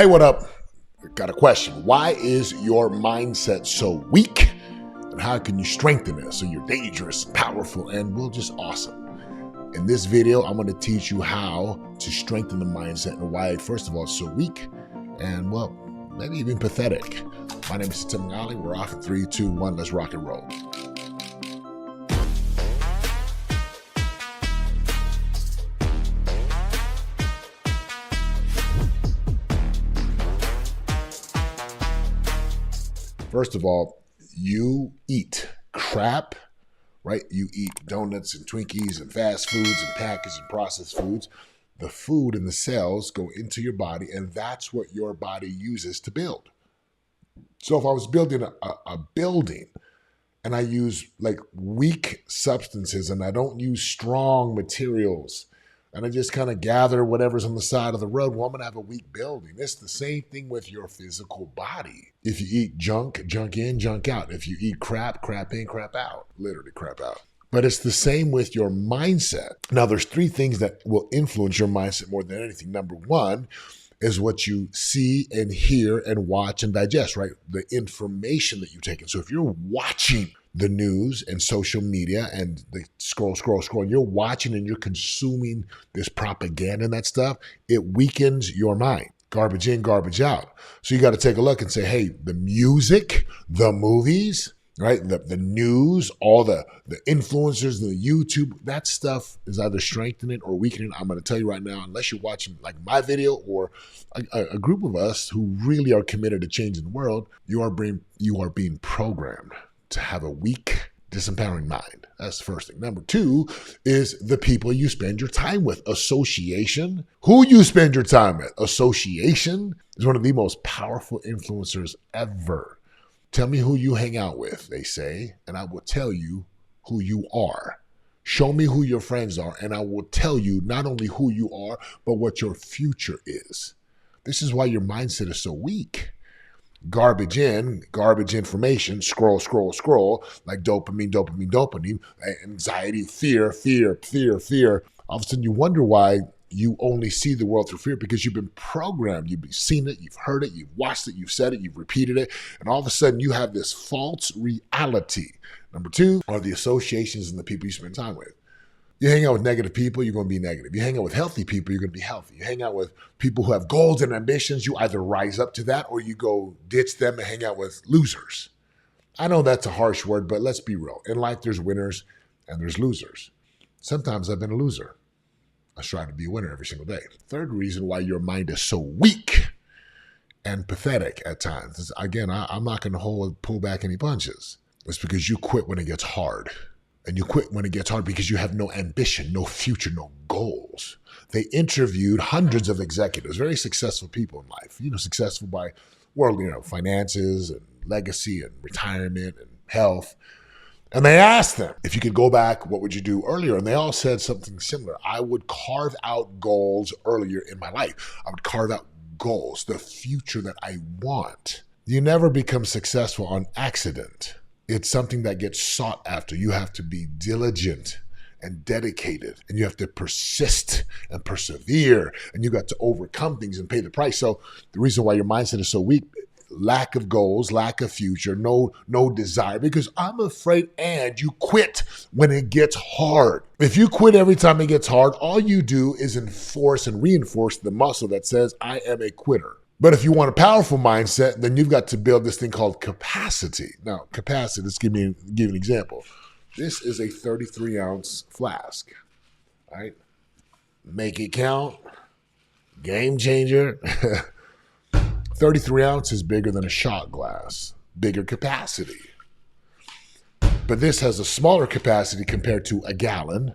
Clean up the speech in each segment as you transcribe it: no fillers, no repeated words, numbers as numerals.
Hey, what up? Got a question. Why is your mindset so weak? And how can you strengthen it so you're dangerous, powerful, and well, just awesome? In this video, I'm going to teach you how to strengthen the mindset and why, first of all, it's so weak and, well, maybe even pathetic. My name is Setema Gali. We're off in 3, 2, 1. Let's rock and roll. First of all, you eat crap, right? You eat donuts and Twinkies and fast foods and packaged and processed foods. The food and the cells go into your body, and that's what your body uses to build. So if I was building a building and I use like weak substances and I don't use strong materials and I just kind of gather whatever's on the side of the road, well, I'm going to have a weak building. It's the same thing with your physical body. If you eat junk, junk in, junk out. If you eat crap, crap in, crap out. Literally crap out. But it's the same with your mindset. Now, there's 3 things that will influence your mindset more than anything. Number 1 is what you see and hear and watch and digest, right? The information that you take in. So if you're watching the news and social media and the scroll, and you're watching and you're consuming this propaganda and that stuff, it weakens your mind. Garbage in, garbage out. So you got to take a look and say, hey, the music, the movies, right? The news, all the influencers, the YouTube, that stuff is either strengthening or weakening. I'm going to tell you right now, unless you're watching like my video or a group of us who really are committed to changing the world, you are being programmed to have a weak, disempowering mind. That's the first thing. Number 2 is the people you spend your time with. Association. Who you spend your time with. Association is one of the most powerful influencers ever. Tell me who you hang out with, they say, and I will tell you who you are. Show me who your friends are, and I will tell you not only who you are, but what your future is. This is why your mindset is so weak. Garbage in, garbage information, scroll, like dopamine, anxiety, fear. All of a sudden you wonder why you only see the world through fear, because you've been programmed. You've seen it, you've heard it, you've watched it, you've said it, you've repeated it, and all of a sudden you have this false reality. Number 2 are the associations and the people you spend time with. You hang out with negative people, you're going to be negative. You hang out with healthy people, you're going to be healthy. You hang out with people who have goals and ambitions, you either rise up to that or you go ditch them and hang out with losers. I know that's a harsh word, but let's be real. In life, there's winners and there's losers. Sometimes I've been a loser. I strive to be a winner every single day. Third reason why your mind is so weak and pathetic at times is, again, I'm not going to pull back any punches. It's because you quit when it gets hard. And you quit when it gets hard because you have no ambition, no future, no goals. They interviewed hundreds of executives, very successful people in life, successful by world, finances and legacy and retirement and health. And they asked them, if you could go back, what would you do earlier? And they all said something similar. I would carve out goals earlier in my life. I would carve out goals, the future that I want. You never become successful on accident. It's something that gets sought after. You have to be diligent and dedicated, and you have to persist and persevere, and you got to overcome things and pay the price. So the reason why your mindset is so weak, lack of goals, lack of future, no desire, because I'm afraid, and you quit when it gets hard. If you quit every time it gets hard, all you do is enforce and reinforce the muscle that says, I am a quitter. But if you want a powerful mindset, then you've got to build this thing called capacity. Now, capacity, let's give you an example. This is a 33-ounce flask, right? Make it count. Game changer. 33 ounces is bigger than a shot glass. Bigger capacity. But this has a smaller capacity compared to a gallon.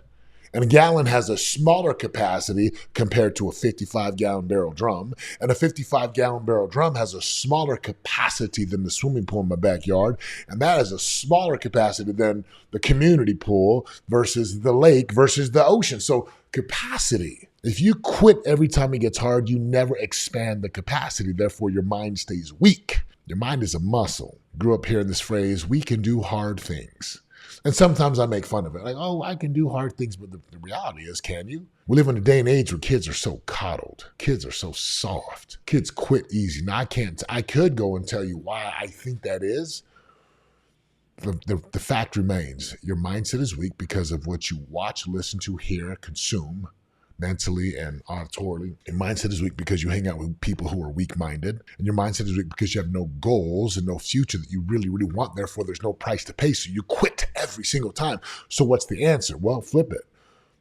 And a gallon has a smaller capacity compared to a 55-gallon barrel drum. And a 55-gallon barrel drum has a smaller capacity than the swimming pool in my backyard. And that has a smaller capacity than the community pool versus the lake versus the ocean. So capacity. If you quit every time it gets hard, you never expand the capacity. Therefore, your mind stays weak. Your mind is a muscle. Grew up hearing this phrase, we can do hard things. And sometimes I make fun of it. Like, oh, I can do hard things. But the reality is, can you? We live in a day and age where kids are so coddled. Kids are so soft. Kids quit easy. Now, I could go and tell you why I think that is. The fact remains, your mindset is weak because of what you watch, listen to, hear, consume, mentally and auditorily. Your mindset is weak because you hang out with people who are weak-minded. And your mindset is weak because you have no goals and no future that you really, really want. Therefore, there's no price to pay. So you quit every single time. So what's the answer? Well, flip it.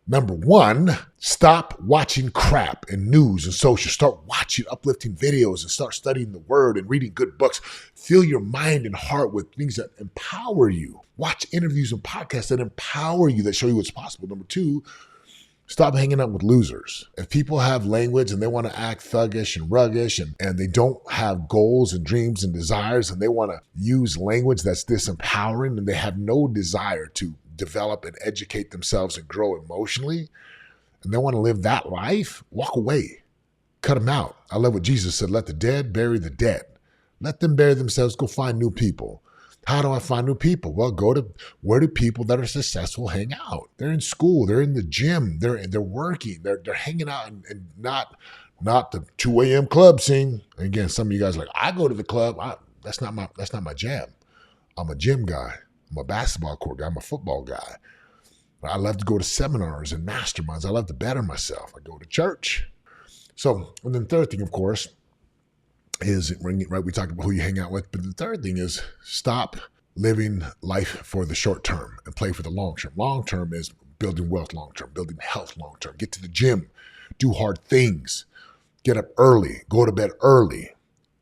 Number one, stop watching crap and news and social. Start watching uplifting videos and start studying the word and reading good books. Fill your mind and heart with things that empower you. Watch interviews and podcasts that empower you, that show you what's possible. Number two, stop hanging out with losers. If people have language and they want to act thuggish and ruggish and they don't have goals and dreams and desires and they want to use language that's disempowering and they have no desire to develop and educate themselves and grow emotionally, and they want to live that life, walk away. Cut them out. I love what Jesus said, let the dead bury the dead. Let them bury themselves, go find new people. How do I find new people? Well, go to where do people that are successful hang out? They're in school, they're in the gym, they're working, they're hanging out and not the 2 a.m. club scene. Again, some of you guys are like, I go to the club. That's not my jam. I'm a gym guy. I'm a basketball court guy. I'm a football guy. I love to go to seminars and masterminds. I love to better myself. I go to church. So, and then the third thing, of course, is, right, we talked about who you hang out with, but the third thing is stop living life for the short term and play for the long term. Long term is building wealth long term, building health long term. Get to the gym, do hard things, get up early, go to bed early.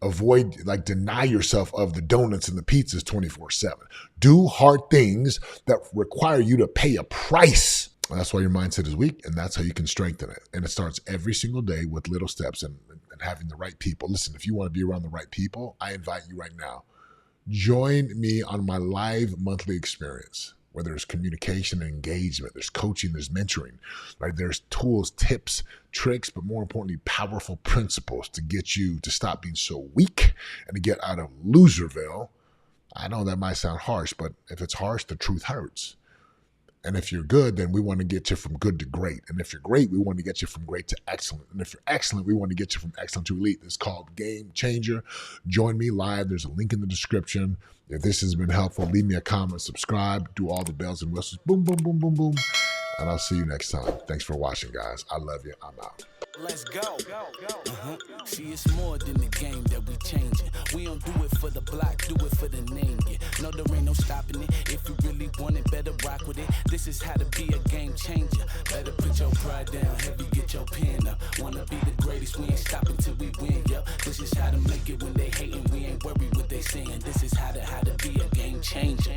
Avoid, deny yourself of the donuts and the pizzas 24/7. Do hard things that require you to pay a price. And that's why your mindset is weak, and that's how you can strengthen it. And it starts every single day with little steps and having the right people. Listen, if you want to be around the right people, I invite you right now. Join me on my live monthly experience, where there's communication and engagement, there's coaching, there's mentoring, right? There's tools, tips, tricks, but more importantly, powerful principles to get you to stop being so weak and to get out of loserville. I know that might sound harsh, but if it's harsh, the truth hurts. And if you're good, then we want to get you from good to great. And if you're great, we want to get you from great to excellent. And if you're excellent, we want to get you from excellent to elite. It's called Game Changer. Join me live. There's a link in the description. If this has been helpful, leave me a comment, subscribe, do all the bells and whistles. Boom, boom, boom, boom, boom. And I'll see you next time. Thanks for watching, guys. I love you. I'm out. Let's go. See, it's more than the game that we changing. We don't do it for the block, do it for the name. Yeah. No, there ain't no stopping it. If you really want it, better rock with it. This is how to be a game changer. Better put your pride down, heavy, get your pen up. Wanna be the greatest, we ain't stopping till we win, yo. This is how to make it when they hating. We ain't worried what they saying. This is how to be a game changer.